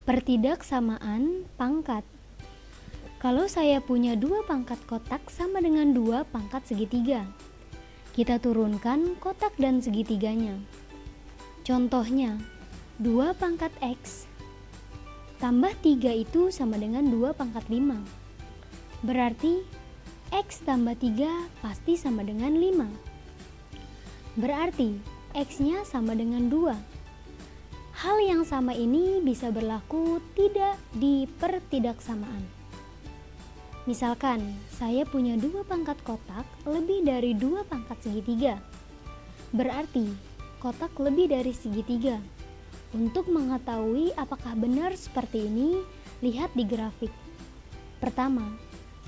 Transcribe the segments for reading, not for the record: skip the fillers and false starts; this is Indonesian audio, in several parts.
Pertidaksamaan pangkat. Kalau saya punya 2 pangkat kotak sama dengan 2 pangkat segitiga, kita turunkan kotak dan segitiganya. Contohnya, 2 pangkat X tambah 3 itu sama dengan 2 pangkat 5. Berarti X tambah 3 pasti sama dengan 5. Berarti X-nya sama dengan 2. Hal yang sama ini bisa berlaku tidak di pertidaksamaan. Misalkan, saya punya 2 pangkat kotak lebih dari 2 pangkat segitiga. Berarti, kotak lebih dari segitiga. Untuk mengetahui apakah benar seperti ini, lihat di grafik. Pertama,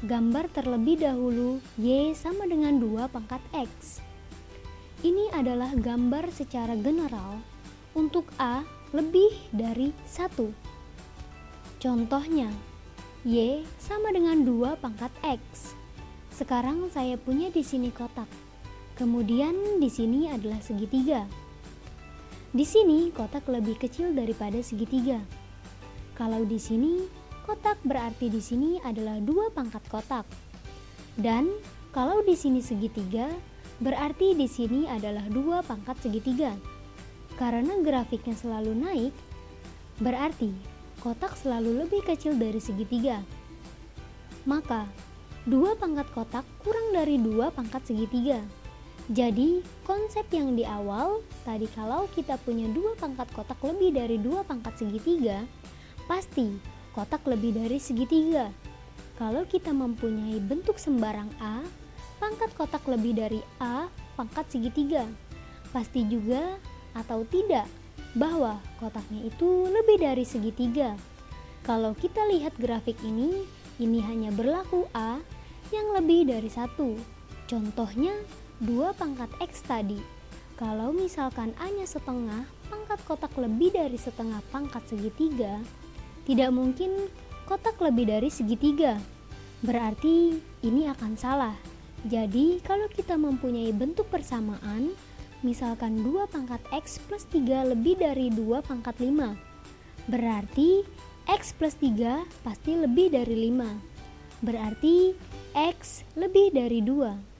gambar terlebih dahulu Y sama dengan 2 pangkat X. Ini adalah gambar secara general untuk A lebih dari 1. Contohnya, Y sama dengan 2 pangkat X. Sekarang saya punya di sini kotak. Kemudian di sini adalah segitiga. Di sini kotak lebih kecil daripada segitiga. Kalau di sini kotak berarti di sini adalah 2 pangkat kotak. Dan kalau di sini segitiga, berarti di sini adalah 2 pangkat segitiga. Karena grafiknya selalu naik, berarti kotak selalu lebih kecil dari segitiga. Maka, 2 pangkat kotak kurang dari 2 pangkat segitiga. Jadi, konsep yang di awal, tadi kalau kita punya 2 pangkat kotak lebih dari 2 pangkat segitiga, pasti kotak lebih dari segitiga. Kalau kita mempunyai bentuk sembarang A, pangkat kotak lebih dari A pangkat segitiga. Pasti juga atau tidak bahwa kotaknya itu lebih dari segitiga. Kalau kita lihat grafik ini hanya berlaku A yang lebih dari 1. Contohnya 2 pangkat X tadi. Kalau misalkan A-nya setengah, pangkat kotak lebih dari setengah pangkat segitiga, tidak mungkin kotak lebih dari segitiga. Berarti ini akan salah. Jadi kalau kita mempunyai bentuk persamaan, misalkan 2 pangkat X plus 3 lebih dari 2 pangkat 5. Berarti X plus 3 pasti lebih dari 5. Berarti X lebih dari 2.